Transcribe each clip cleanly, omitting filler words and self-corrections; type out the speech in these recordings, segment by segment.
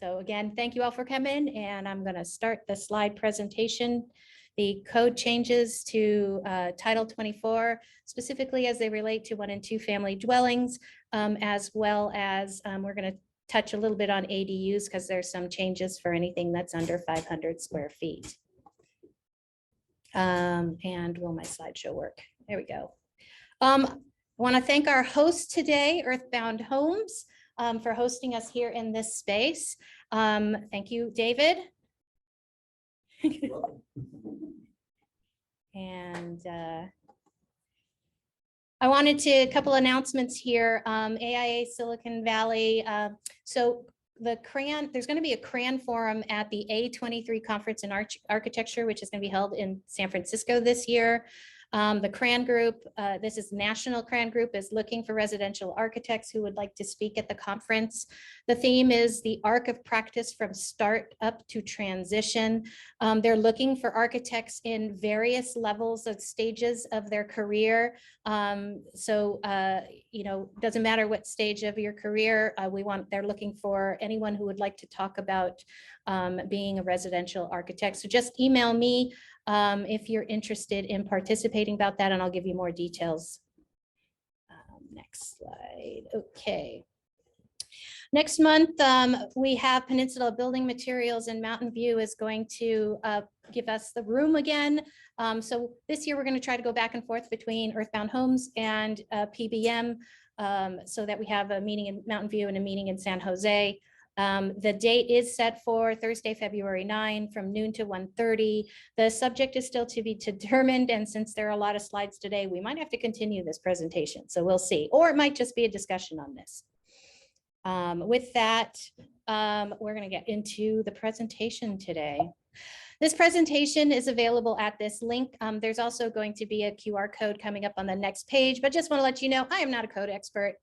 So again, thank you all for coming, and I'm going to start the slide presentation. The code changes to Title 24, specifically as they relate to 1- and 2-family dwellings, as well as we're going to touch a little bit on ADUs because there's some changes for anything that's under 500 square feet. And will my slideshow work? There we go. I want to thank our host today, Earthbound Homes, for hosting us here in this space. Thank you, David. And I wanted to, a couple announcements here. AIA Silicon Valley. So the CRAN, there's going to be a CRAN forum at the A23 Conference in Architecture, which is going to be held in San Francisco this year. The CRAN group, this is National CRAN group, is looking for residential architects who would like to speak at the conference. The theme is the arc of practice from start up to transition. They're looking for architects in various levels of stages of their career. You know, doesn't matter what stage of your career, they're looking for anyone who would like to talk about being a residential architect. So just email me if you're interested in participating about that, and I'll give you more details. Next slide. Okay. Next month, we have Peninsula Building Materials, and Mountain View is going to give us the room again. So this year, we're going to try to go back and forth between Earthbound Homes and PBM so that we have a meeting in Mountain View and a meeting in San Jose. The date is set for Thursday, February 9 from noon to 1:30. The subject is still to be determined, and since there are a lot of slides today, we might have to continue this presentation, so we'll see. Or it might just be a discussion on this. With that, we're going to get into the presentation today. This presentation is available at this link. There's also going to be a QR code coming up on the next page, but just want to let you know, I am not a code expert.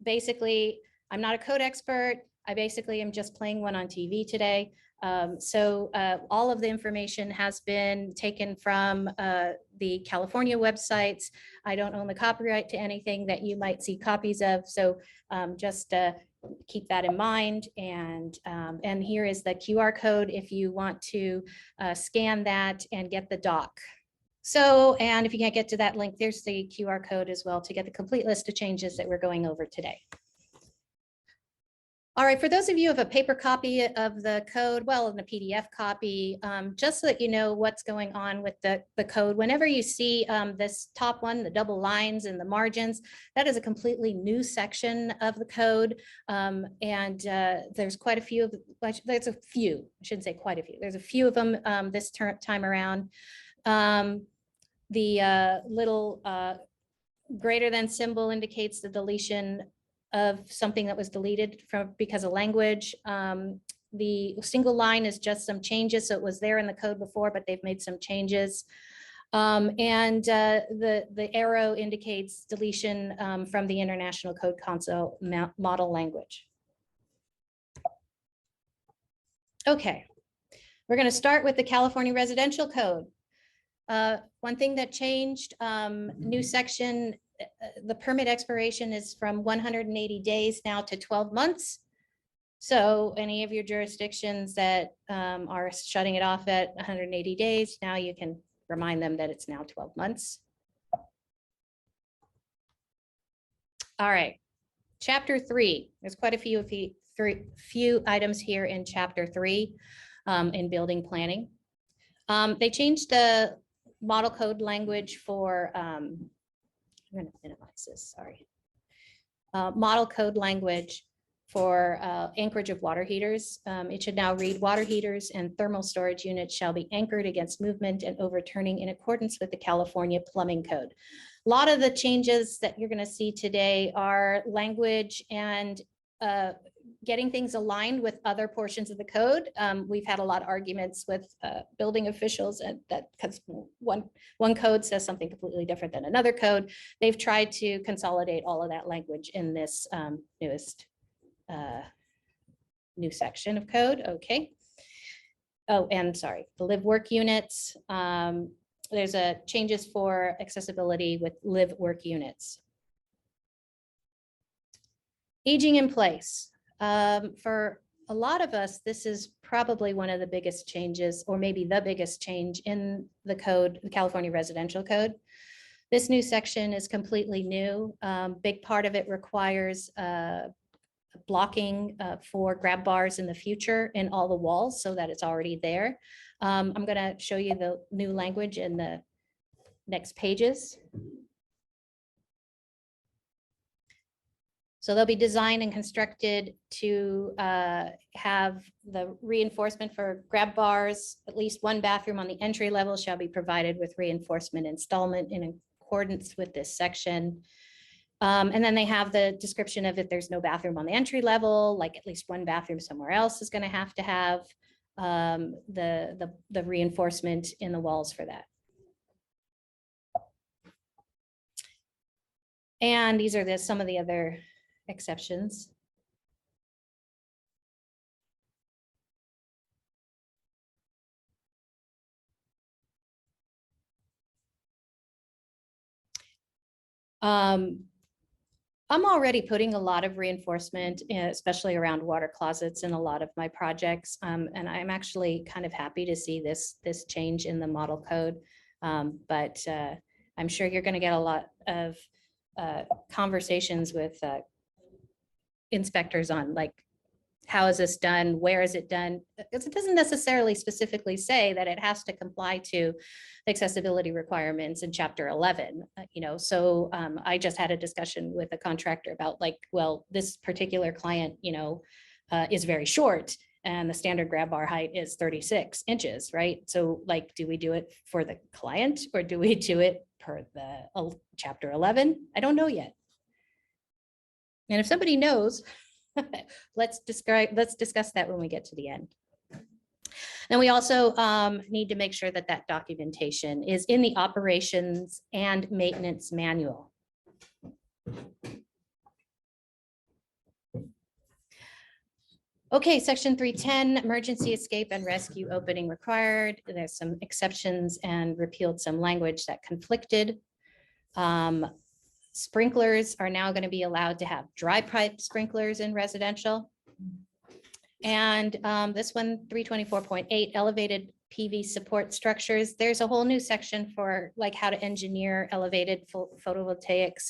Basically, I'm not a code expert. I basically am just playing one on TV today. All of the information has been taken from the California websites. I don't own the copyright to anything that you might see copies of. So just keep that in mind. And here is the QR code if you want to scan that and get the doc. So, and if you can't get to that link, there's the QR code as well to get the complete list of changes that we're going over today. All right, for those of you who have a paper copy of the code, well, and a PDF copy, just so that you know what's going on with the code, whenever you see this top one, the double lines and the margins, that is a completely new section of the code. There's quite a few, there's a few, I shouldn't say quite a few, there's a few of them this time around. The little greater than symbol indicates the deletion of something that was deleted because of language. The single line is just some changes. So it was there in the code before, but they've made some changes. The arrow indicates deletion from the International Code Council model language. Okay, we're going to start with the California Residential Code. One thing that changed, new section, the permit expiration is from 180 days now to 12 months. So any of your jurisdictions that are shutting it off at 180 days, now you can remind them that it's now 12 months. All right, Chapter 3. There's quite a few items here in Chapter 3 in building planning. They changed the model code language for I'm going to minimize this, sorry. Model code language for anchorage of water heaters. It should now read, water heaters and thermal storage units shall be anchored against movement and overturning in accordance with the California Plumbing Code. A lot of the changes that you're going to see today are language and getting things aligned with other portions of the code. We've had a lot of arguments with building officials, and that because one code says something completely different than another code. They've tried to consolidate all of that language in this newest new section of code. Okay. Oh, and sorry, the live work units. There's a changes for accessibility with live work units. Aging in place. For a lot of us, this is probably one of the biggest changes, or maybe the biggest change in the code, the California Residential Code. This new section is completely new. Big part of it requires blocking for grab bars in the future in all the walls so that it's already there. I'm going to show you the new language in the next pages. So they'll be designed and constructed to have the reinforcement for grab bars. At least one bathroom on the entry level shall be provided with reinforcement installment in accordance with this section. And then they have the description of if there's no bathroom on the entry level, like at least one bathroom somewhere else is going to have the reinforcement in the walls for that. And these are some of the other exceptions. I'm already putting a lot of reinforcement, especially around water closets in a lot of my projects. And I'm actually kind of happy to see this change in the model code. But I'm sure you're going to get a lot of conversations with inspectors on like, how is this done? Where is it done? Because it doesn't necessarily specifically say that it has to comply to accessibility requirements in Chapter 11. So I just had a discussion with a contractor about like, well, this particular client, is very short and the standard grab bar height is 36 inches, right? So like, do we do it for the client or do we do it per the Chapter 11? I don't know yet. And if somebody knows, let's discuss that when we get to the end. And we also need to make sure that that documentation is in the operations and maintenance manual. Okay, section 310, emergency escape and rescue opening required. There's some exceptions and repealed some language that conflicted. Sprinklers are now going to be allowed to have dry pipe sprinklers in residential. And this one, 324.8, elevated PV support structures. There's a whole new section for like how to engineer elevated photovoltaic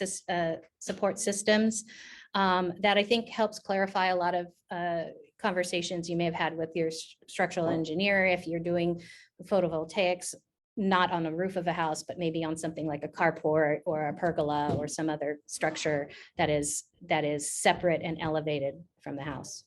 support systems that I think helps clarify a lot of conversations you may have had with your structural engineer if you're doing photovoltaics not on the roof of a house, but maybe on something like a carport or a pergola or some other structure that is separate and elevated from the house.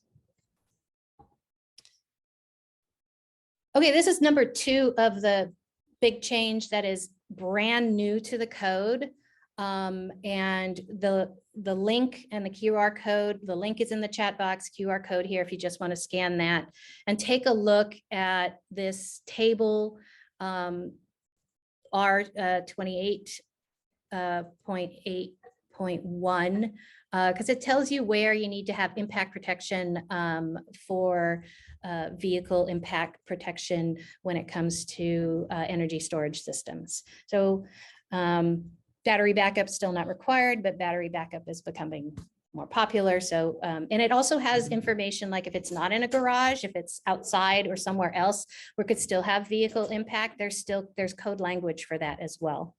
Okay, this is number 2 of the big change that is brand new to the code. And the link and the QR code, the link is in the chat box, QR code here if you just want to scan that and take a look at this table R28.8.1 because it tells you where you need to have impact protection for vehicle impact protection when it comes to energy storage systems. So battery backup still not required, but battery backup is becoming more popular. So, and it also has information like if it's not in a garage, if it's outside or somewhere else, we could still have vehicle impact. There's code language for that as well.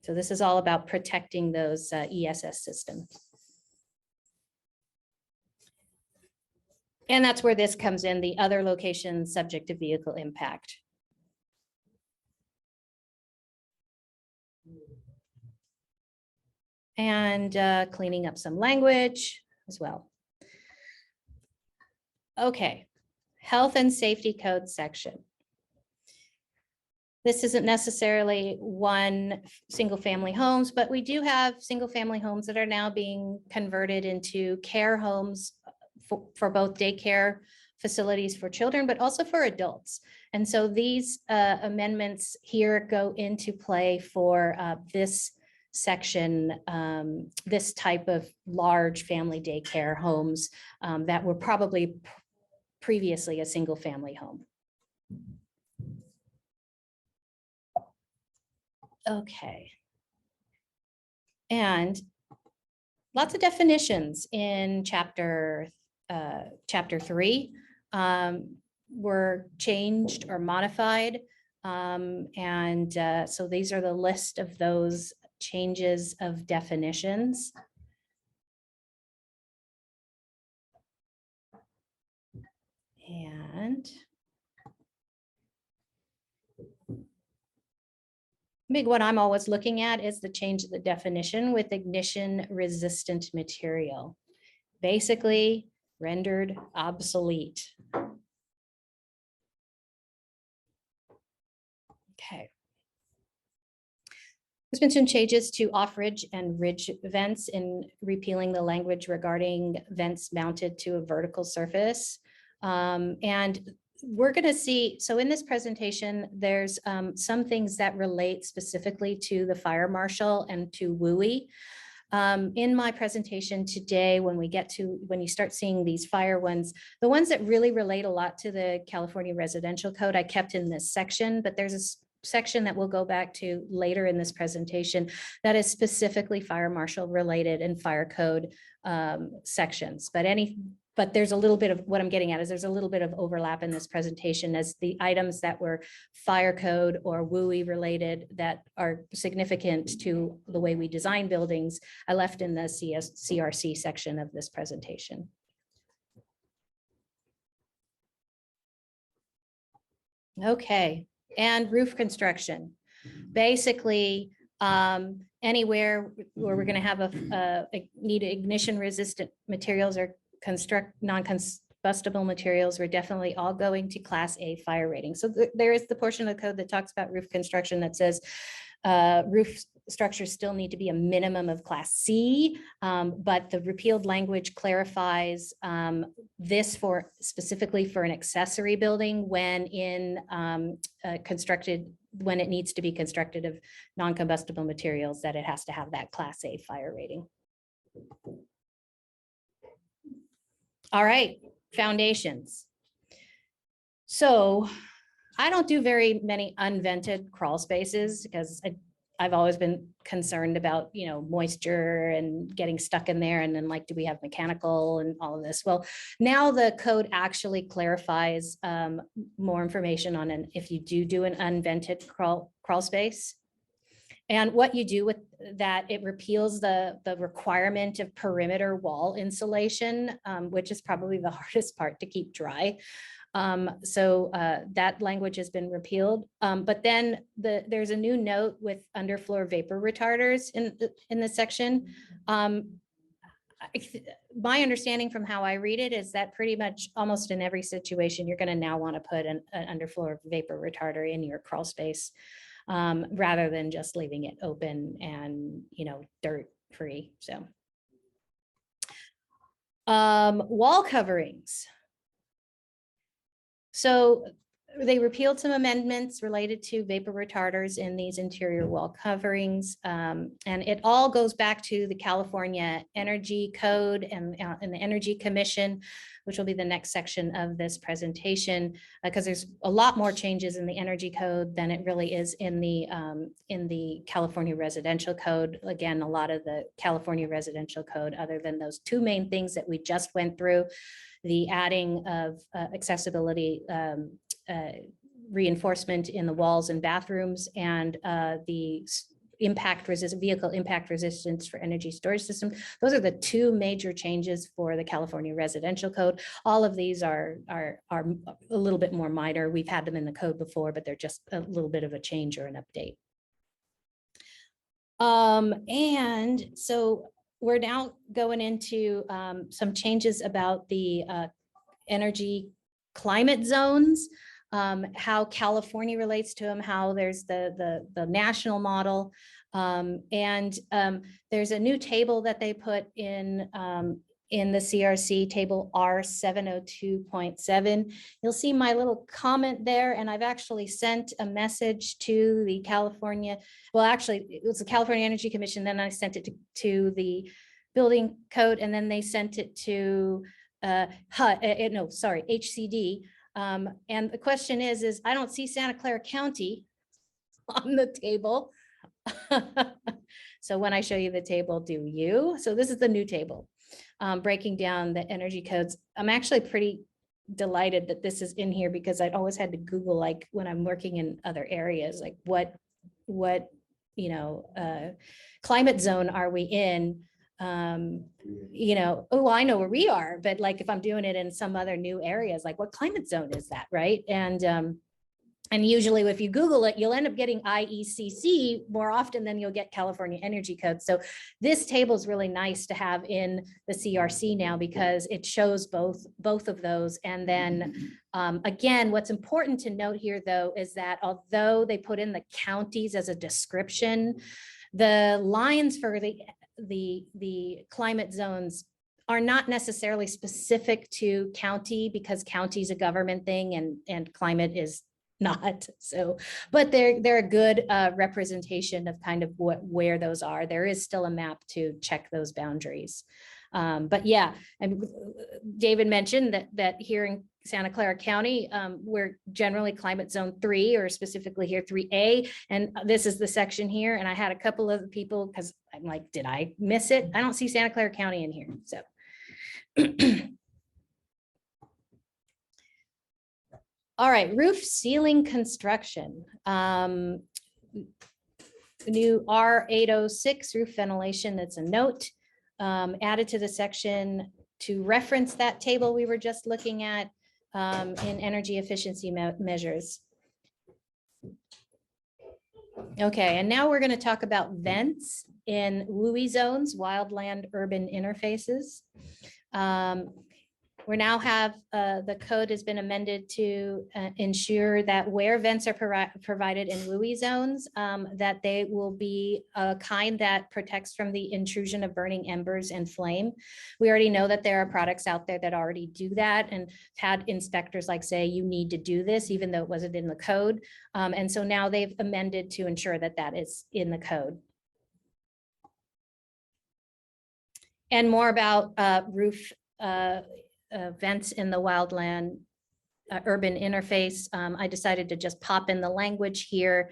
So this is all about protecting those ESS systems. And that's where this comes in, the other locations subject to vehicle impact. And cleaning up some language as well. Okay, health and safety code section. This isn't necessarily one single family homes, but we do have single family homes that are now being converted into care homes for both daycare facilities for children, but also for adults. And so these amendments here go into play for this section, this type of large family daycare homes that were probably previously a single family home. Okay. And lots of definitions in chapter chapter 3 were changed or modified. So these are the list of those changes of definitions. And big one I'm always looking at is the change of the definition with ignition resistant material, basically rendered obsolete. Okay. There's been some changes to off-ridge and ridge vents in repealing the language regarding vents mounted to a vertical surface. And we're going to see, so in this presentation, there's some things that relate specifically to the fire marshal and to WUI. In my presentation today, when you start seeing these fire ones, the ones that really relate a lot to the California Residential Code, I kept in this section, but there's a section that we'll go back to later in this presentation that is specifically fire marshal related and fire code sections. But there's a little bit of what I'm getting at is there's a little bit of overlap in this presentation as the items that were fire code or WUI related that are significant to the way we design buildings, I left in the CRC section of this presentation. Okay, and roof construction. Basically, anywhere where we're going to have need ignition resistant materials or non-combustible materials, we're definitely all going to Class A fire rating. So there is the portion of the code that talks about roof construction that says roof structures still need to be a minimum of Class C, but the repealed language clarifies this specifically for an accessory building when when it needs to be constructed of non-combustible materials, that it has to have that Class A fire rating. All right, foundations. So I don't do very many unvented crawl spaces because I've always been concerned about, moisture and getting stuck in there. And then do we have mechanical and all of this? Well, now the code actually clarifies more information on if you do an unvented crawl space. And what you do with that, it repeals the requirement of perimeter wall insulation, which is probably the hardest part to keep dry. So that language has been repealed. But then there's a new note with underfloor vapor retarders in this section. My understanding from how I read it is that pretty much almost in every situation, you're going to now want to put an underfloor vapor retarder in your crawl space. Rather than just leaving it open and, dirt free. So wall coverings. So they repealed some amendments related to vapor retarders in these interior wall coverings. And it all goes back to the California Energy Code and the Energy Commission, which will be the next section of this presentation, because there's a lot more changes in the Energy Code than it really is in the California Residential Code. Again, a lot of the California Residential Code, other than those two main things that we just went through, the adding of accessibility reinforcement in the walls and bathrooms, and the vehicle impact resistance for energy storage system. Those are the two major changes for the California Residential Code. All of these are a little bit more minor. We've had them in the code before, but they're just a little bit of a change or an update. And so we're now going into some changes about the energy climate zones, how California relates to them, how there's the national model. And there's a new table that they put in the CRC, table R702.7. You'll see my little comment there, and I've actually sent a message to the California, well, actually, it was the California Energy Commission, then I sent it to the building code, and then they sent it to HCD. And the question is I don't see Santa Clara County on the table. So when I show you the table, do you? So this is the new table. breaking down the energy codes. I'm actually pretty delighted that this is in here because I'd always had to Google, like when I'm working in other areas, like what climate zone are we in? Oh, I know where we are, but like if I'm doing it in some other new areas, like what climate zone is that, right? And usually if you Google it, you'll end up getting IECC more often than you'll get California Energy Code. So this table is really nice to have in the CRC now because it shows both of those. And then again, what's important to note here though, is that although they put in the counties as a description, the lines for the climate zones are not necessarily specific to county because county is a government thing and climate is not. So, but they're a good representation of kind of where those are. There is still a map to check those boundaries. But yeah, and David mentioned that here in Santa Clara County, we're generally climate zone 3 or specifically here 3A. And this is the section here. And I had a couple of people because I'm like, did I miss it? I don't see Santa Clara County in here. So all right, roof ceiling construction. New R806 roof ventilation, that's a note added to the section to reference that table we were just looking at in energy efficiency measures. Okay, and now we're going to talk about vents in WUI zones, wildland urban interfaces. We now have the code has been amended to ensure that where vents are provided in WUI zones, that they will be a kind that protects from the intrusion of burning embers and flame. We already know that there are products out there that already do that and had inspectors like say, you need to do this, even though it wasn't in the code. And so now they've amended to ensure that that is in the code. And more about roof vents in the wildland urban interface. I decided to just pop in the language here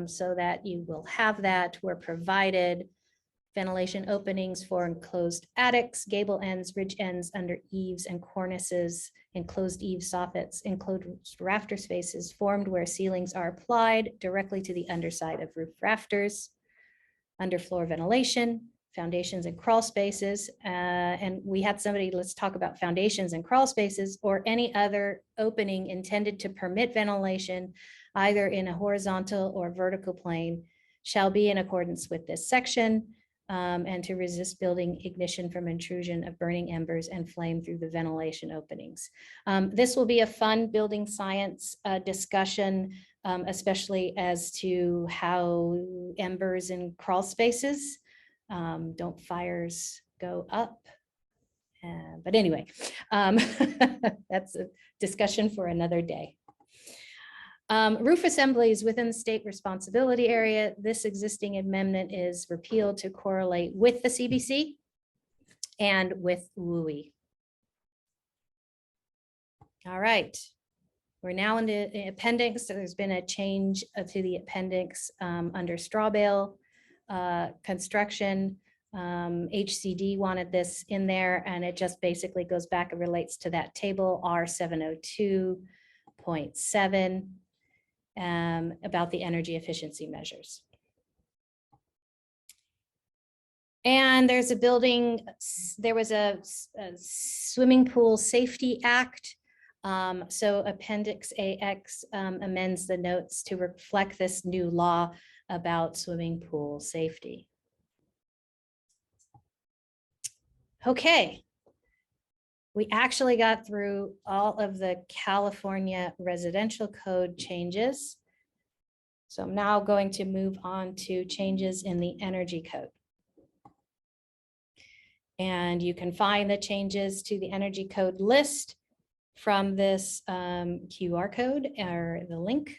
so that you will have that. We're provided ventilation openings for enclosed attics, gable ends, ridge ends, under eaves and cornices, enclosed eave soffits, enclosed rafter spaces formed where ceilings are applied directly to the underside of roof rafters, underfloor ventilation, foundations and crawl spaces. And we had somebody, let's talk about foundations and crawl spaces or any other opening intended to permit ventilation, either in a horizontal or vertical plane, shall be in accordance with this section and to resist building ignition from intrusion of burning embers and flame through the ventilation openings. This will be a fun building science discussion, especially as to how embers in crawl spaces don't fires go up? But anyway, that's a discussion for another day. Roof assemblies within the state responsibility area. This existing amendment is repealed to correlate with the CBC and with WUI. All right. We're now in the appendix. So there's been a change to the appendix under straw bale construction. HCD wanted this in there and it just basically goes back and relates to that table R702.7 about the energy efficiency measures. And there's a building, there was a swimming pool safety act. So Appendix AX amends the notes to reflect this new law about swimming pool safety. Okay, we actually got through all of the California residential code changes. So I'm now going to move on to changes in the energy code. And you can find the changes to the energy code list from this QR code or the link.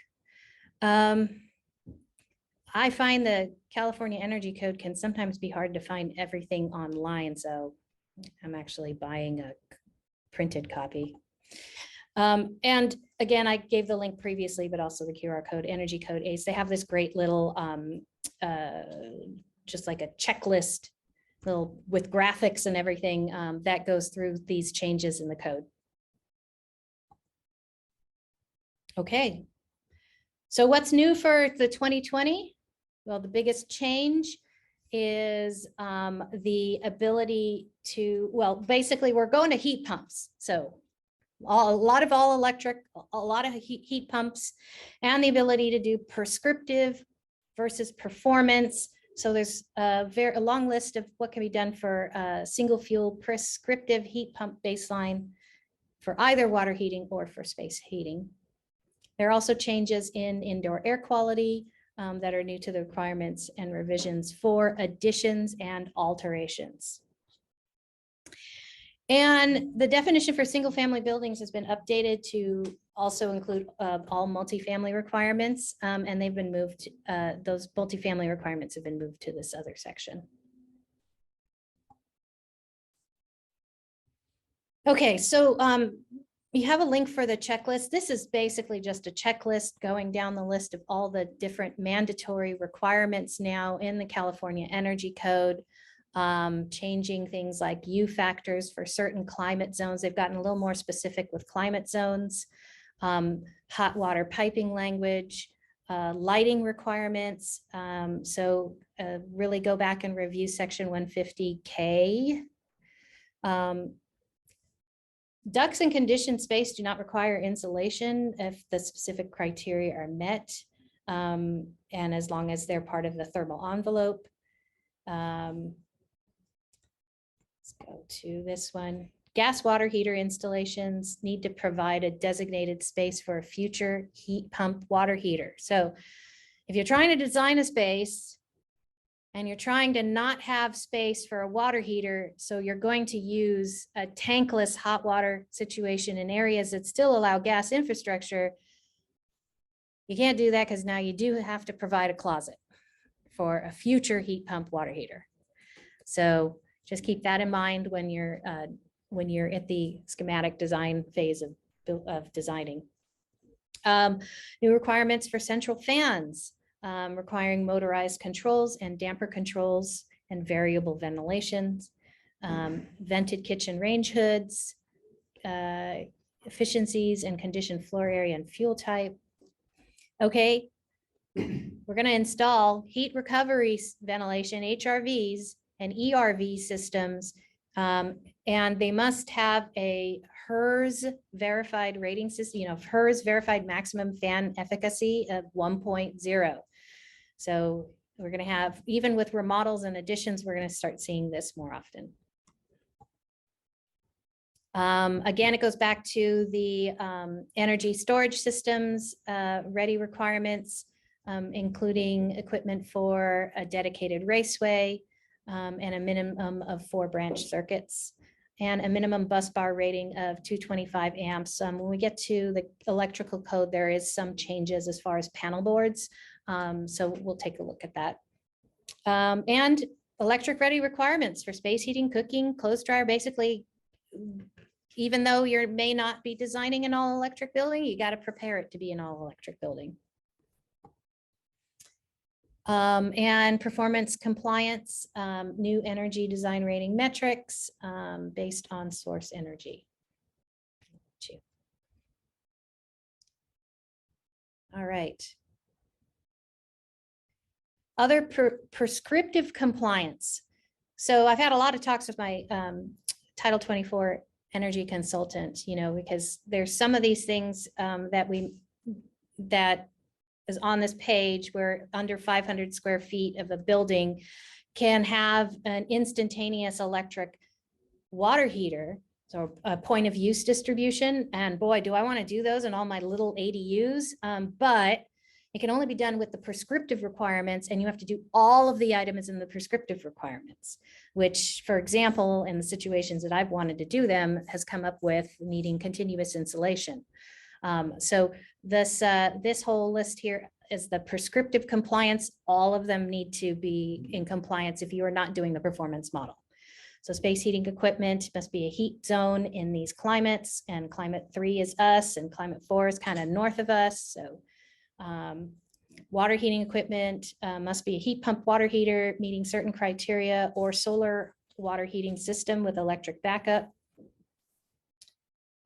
I find the California Energy Code can sometimes be hard to find everything online, so I'm actually buying a printed copy. And again, I gave the link previously, but also the QR code, Energy Code ACE. They have this great little, just like a checklist little with graphics and everything that goes through these changes in the code. Okay. So what's new for the 2020? Well, the biggest change is the ability to, well, basically we're going to heat pumps. So a lot of all electric, a lot of heat pumps, and the ability to do prescriptive versus performance. So there's a long list of what can be done for single fuel prescriptive heat pump baseline for either water heating or for space heating. There are also changes in indoor air quality that are new to the requirements and revisions for additions and alterations. And the definition for single family buildings has been updated to also include all multifamily requirements, and they've been moved, those multifamily requirements have been moved to this other section. Okay, so you have a link for the checklist. This is basically just a checklist going down the list of all the different mandatory requirements now in the California Energy Code, changing things like U factors for certain climate zones. They've gotten a little more specific with climate zones, hot water piping language, lighting requirements. So really go back and review section 150K. Ducts and conditioned space do not require insulation if the specific criteria are met, and as long as they're part of the thermal envelope. Let's go to this one. Gas water heater installations need to provide a designated space for a future heat pump water heater. So if you're trying to design a space and you're trying to not have space for a water heater, so you're going to use a tankless hot water situation in areas that still allow gas infrastructure, you can't do that because now you do have to provide a closet for a future heat pump water heater. So just keep that in mind when you're at the schematic design phase of designing. New requirements for central fans. Requiring motorized controls and damper controls and variable ventilations, vented kitchen range hoods, efficiencies and conditioned floor area and fuel type. Okay, we're going to install heat recovery ventilation, HRVs, and ERV systems, and they must have a HERS verified rating system, HERS verified maximum fan efficacy of 1.0. So we're going to have, even with remodels and additions, we're going to start seeing this more often. Again, it goes back to the energy storage systems ready requirements, including equipment for a dedicated raceway and a minimum of 4 branch circuits and a minimum bus bar rating of 225 amps. When we get to the electrical code, there is some changes as far as panel boards. So we'll take a look at that. And electric ready requirements for space heating, cooking, clothes dryer. Basically, even though you may not be designing an all electric building, you got to prepare it to be an all electric building. And performance compliance, new energy design rating metrics based on source energy. All right. Other prescriptive compliance. So I've had a lot of talks with my Title 24 energy consultant, because there's some of these things that is on this page where under 500 square feet of a building can have an instantaneous electric water heater, so a point of use distribution. And boy, do I want to do those in all my little ADUs, but it can only be done with the prescriptive requirements, and you have to do all of the items in the prescriptive requirements, which, for example, in the situations that I've wanted to do them, has come up with needing continuous insulation. So this whole list here is the prescriptive compliance. All of them need to be in compliance if you are not doing the performance model. So space heating equipment must be a heat zone in these climates, and climate 3 is us, and climate 4 is kind of north of us. So Water heating equipment must be a heat pump water heater meeting certain criteria or solar water heating system with electric backup.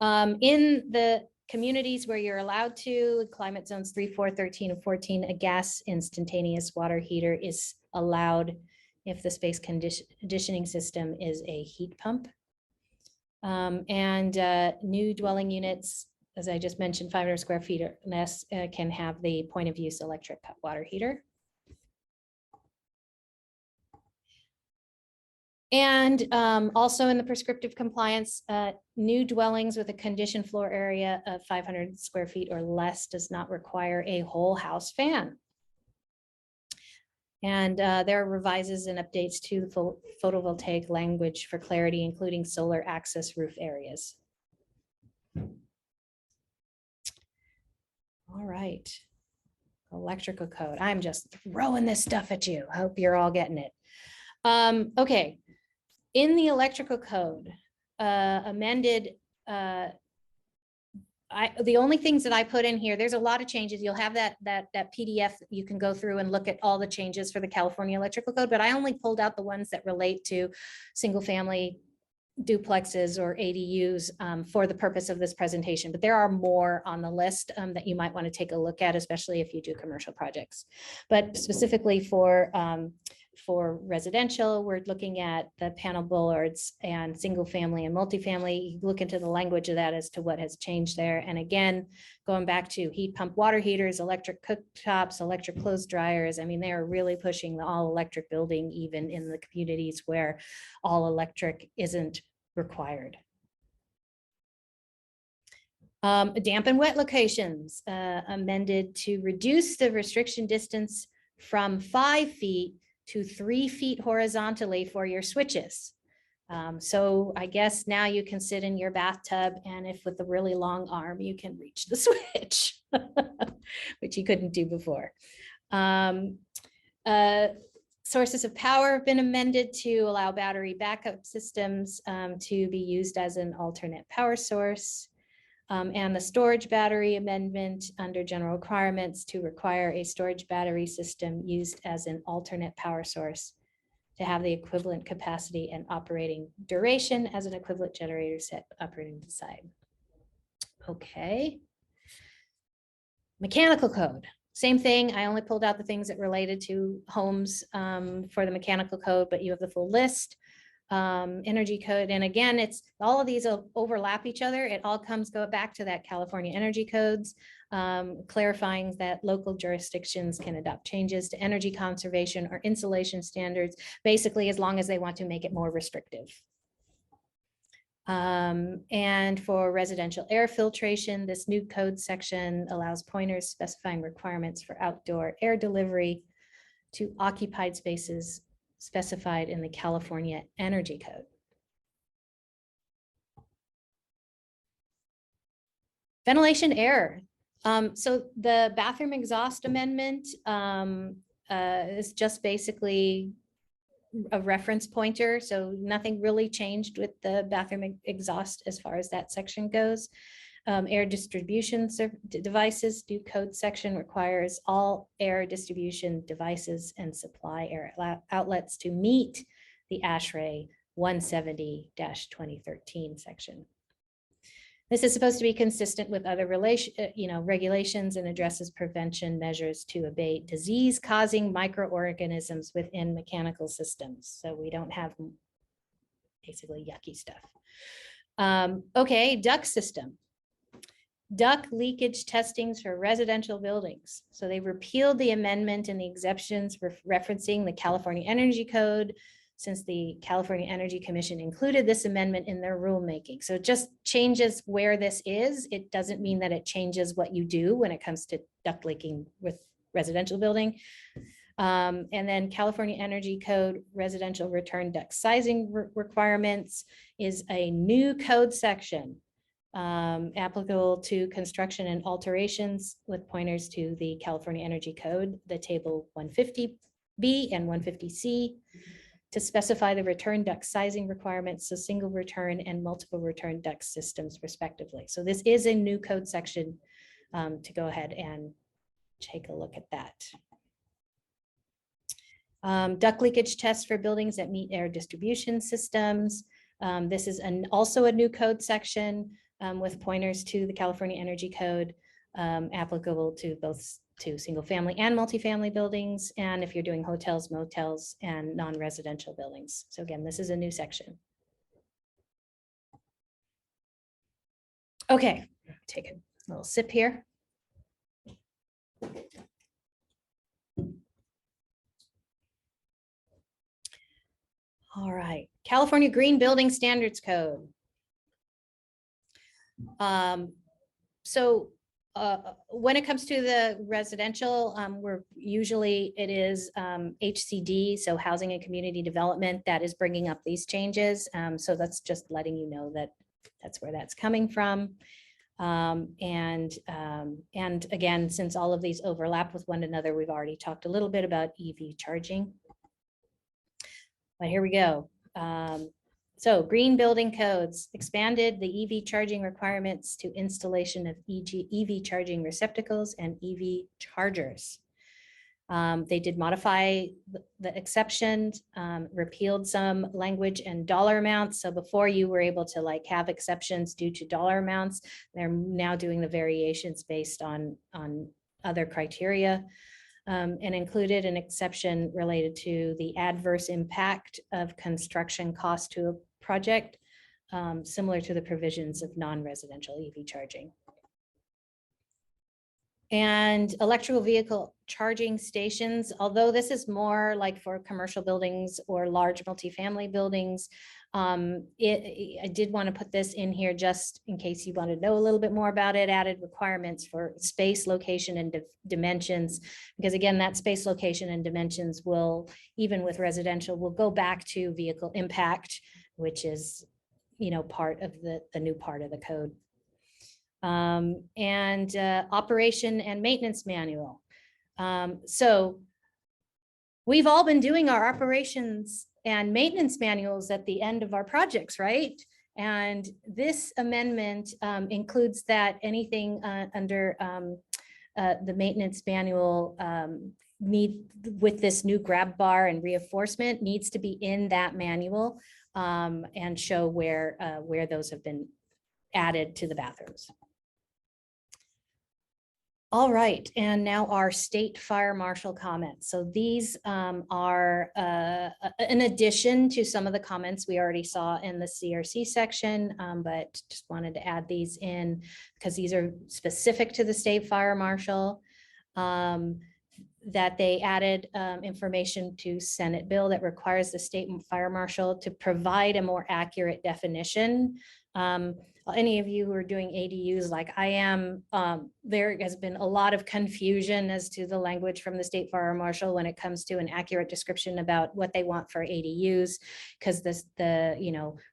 In the communities where you're allowed to, climate zones 3, 4, 13, and 14, a gas instantaneous water heater is allowed if the space conditioning system is a heat pump. New dwelling units, as I just mentioned, 500 square feet or less, can have the point of use electric water heater. And also in the prescriptive compliance, new dwellings with a conditioned floor area of 500 square feet or less does not require a whole house fan. And there are revises and updates to the photovoltaic language for clarity, including solar access roof areas. All right. Electrical code. I'm just throwing this stuff at you. I hope you're all getting it. Okay. In the electrical code, amended, the only things that I put in here, there's a lot of changes. You'll have that PDF. You can go through and look at all the changes for the California electrical code, but I only pulled out the ones that relate to single family duplexes or ADUs for the purpose of this presentation. But there are more on the list that you might want to take a look at, especially if you do commercial projects. But specifically for residential, we're looking at the panel bollards, and single family and multifamily. You look into the language of that as to what has changed there. And again, going back to heat pump water heaters, electric cooktops, electric clothes dryers. I mean, they are really pushing the all electric building, even in the communities where all electric isn't required. Damp and wet locations amended to reduce the restriction distance from 5 feet to 3 feet horizontally for your switches. So I guess now you can sit in your bathtub, and if with a really long arm, you can reach the switch, which you couldn't do before. Sources of power have been amended to allow battery backup systems to be used as an alternate power source. And the storage battery amendment under general requirements to require a storage battery system used as an alternate power source to have the equivalent capacity and operating duration as an equivalent generator set operating the side. Okay. Mechanical code. Same thing. I only pulled out the things that related to homes for the mechanical code, but you have the full list. Energy code. And again, it's all of these overlap each other. It all go back to that California energy codes, clarifying that local jurisdictions can adopt changes to energy conservation or insulation standards, basically as long as they want to make it more restrictive. And for residential air filtration, this new code section allows pointers specifying requirements for outdoor air delivery to occupied spaces specified in the California Energy Code. Ventilation air. So the bathroom exhaust amendment is just basically a reference pointer. So nothing really changed with the bathroom exhaust as far as that section goes. Air distribution devices, new code section requires all air distribution devices and supply air outlets to meet the ASHRAE 170-2013 section. This is supposed to be consistent with other regulations and addresses prevention measures to abate disease-causing microorganisms within mechanical systems. So we don't have basically yucky stuff. Okay, duct system. Duct leakage testings for residential buildings. So they repealed the amendment and the exceptions referencing the California Energy Code, since the California Energy Commission included this amendment in their rulemaking. So it just changes where this is. It doesn't mean that it changes what you do when it comes to duct leaking with residential building. And then California Energy Code residential return duct sizing requirements is a new code section applicable to construction and alterations with pointers to the California Energy Code, the table 150B and 150C, to specify the return duct sizing requirements, so single return and multiple return duct systems respectively. So this is a new code section to go ahead and take a look at that. Duct leakage tests for buildings that meet air distribution systems. This is also a new code section with pointers to the California Energy Code, applicable to both single family and multifamily buildings, and if you're doing hotels, motels, and non-residential buildings. So again, this is a new section. Okay, take a little sip here. All right, California Green Building Standards Code. When it comes to the residential, it is HCD, so Housing and Community Development, that is bringing up these changes. So that's just letting you know that that's where that's coming from. And again, since all of these overlap with one another, we've already talked a little bit about EV charging. But here we go. So green building codes expanded the EV charging requirements to installation of EV charging receptacles and EV chargers. They did modify the exceptions, repealed some language and dollar amounts. So before you were able to like have exceptions due to dollar amounts, they're now doing the variations based on other criteria. And included an exception related to the adverse impact of construction cost to a project, similar to the provisions of non-residential EV charging. And electrical vehicle charging stations, although this is more like for commercial buildings or large multifamily buildings, I did want to put this in here just in case you want to know a little bit more about it. Added requirements for space, location, and dimensions, because again, that space, location, and dimensions will, even with residential, will go back to vehicle impact, which is, you know, part of the new part of the code. And operation and maintenance manual. So we've all been doing our operations and maintenance manuals at the end of our projects, right? And this amendment includes that anything under the maintenance manual with this new grab bar and reinforcement needs to be in that manual and show where those have been added to the bathrooms. All right, and now our state fire marshal comments. So these are in addition to some of the comments we already saw in the CRC section, but just wanted to add these in because these are specific to the state fire marshal. That they added information to Senate bill that requires the state fire marshal to provide a more accurate definition. Any of you who are doing ADUs like I am, there has been a lot of confusion as to the language from the state fire marshal when it comes to an accurate description about what they want for ADUs, because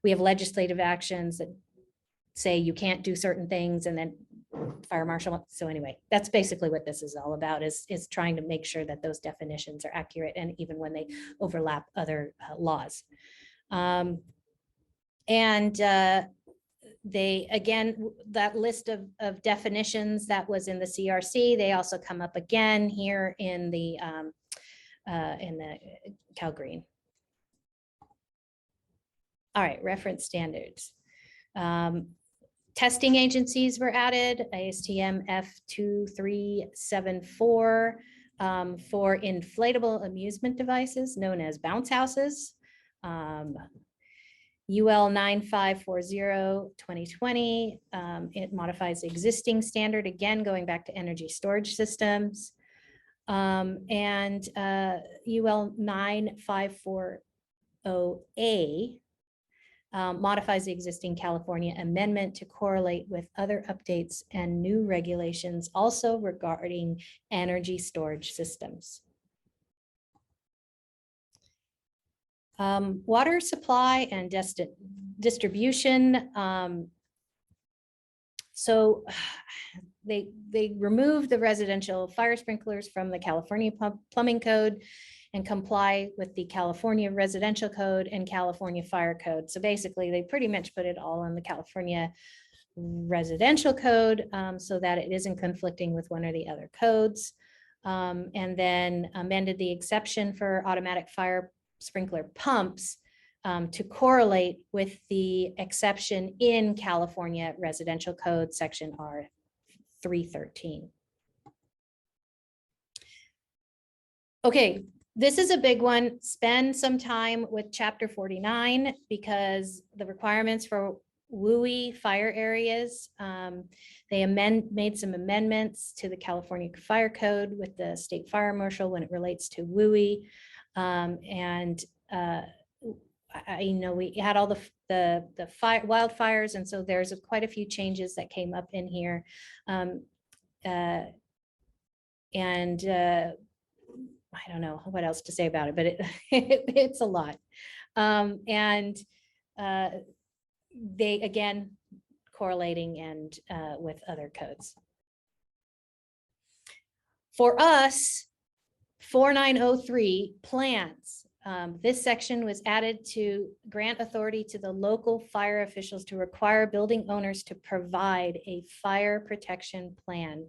we have legislative actions that say you can't do certain things, and then fire marshal. So anyway, that's basically what this is all about, is trying to make sure that those definitions are accurate, and even when they overlap other laws. They, again, that list of definitions that was in the CRC, they also come up again here in the Cal Green. All right, reference standards. Testing agencies were added, ASTM F2374 for inflatable amusement devices known as bounce houses. UL 9540 2020, it modifies the existing standard, again, going back to energy storage systems. And UL 9540A modifies the existing California amendment to correlate with other updates and new regulations also regarding energy storage systems. Water supply and distribution. So they removed the residential fire sprinklers from the California plumbing code and comply with the California residential code and California fire code. So basically they pretty much put it all in the California residential code so that it isn't conflicting with one or the other codes. and then amended the exception for automatic fire sprinkler pumps to correlate with the exception in California Residential Code Section R313. Okay, this is a big one. Spend some time with Chapter 49 because the requirements for WUI fire areas, they made some amendments to the California Fire Code with the state fire marshal when it relates to WUI. I know we had all the wildfires, and so there's quite a few changes that came up in here. I don't know what else to say about it, but it's a lot. They, again, correlating and with other codes. For us, 4903 plans. This section was added to grant authority to the local fire officials to require building owners to provide a fire protection plan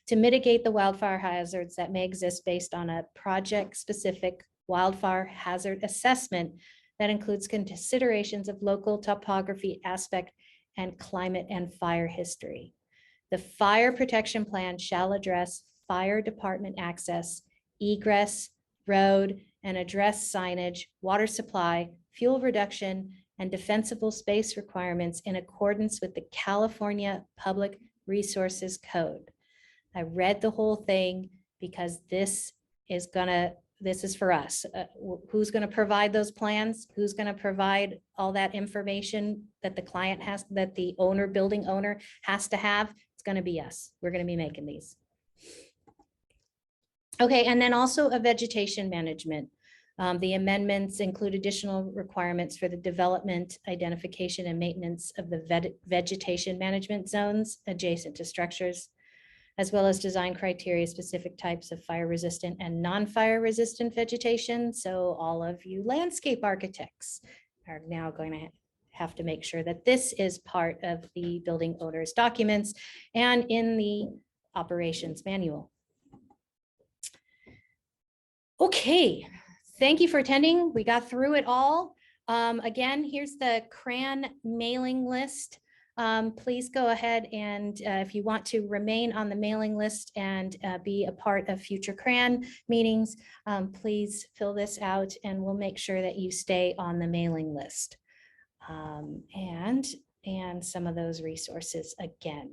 to mitigate the wildfire hazards that may exist based on a project-specific wildfire hazard assessment that includes considerations of local topography aspect and climate and fire history. The fire protection plan shall address fire department access, egress, road, and address signage, water supply, fuel reduction, and defensible space requirements in accordance with the California Public Resources Code. I read the whole thing because this is for us. Who's going to provide those plans? Who's going to provide all that information that the client has, that the building owner has to have? It's going to be us. We're going to be making these. Okay, and then also a vegetation management. The amendments include additional requirements for the development, identification, and maintenance of the vegetation management zones adjacent to structures, as well as design criteria, specific types of fire resistant and non-fire resistant vegetation. So all of you landscape architects are now going to have to make sure that this is part of the building owner's documents and in the operations manual. Okay, thank you for attending. We got through it all. Again, here's the CRAN mailing list. Please go ahead and if you want to remain on the mailing list and be a part of future CRAN meetings, please fill this out and we'll make sure that you stay on the mailing list. And some of those resources again.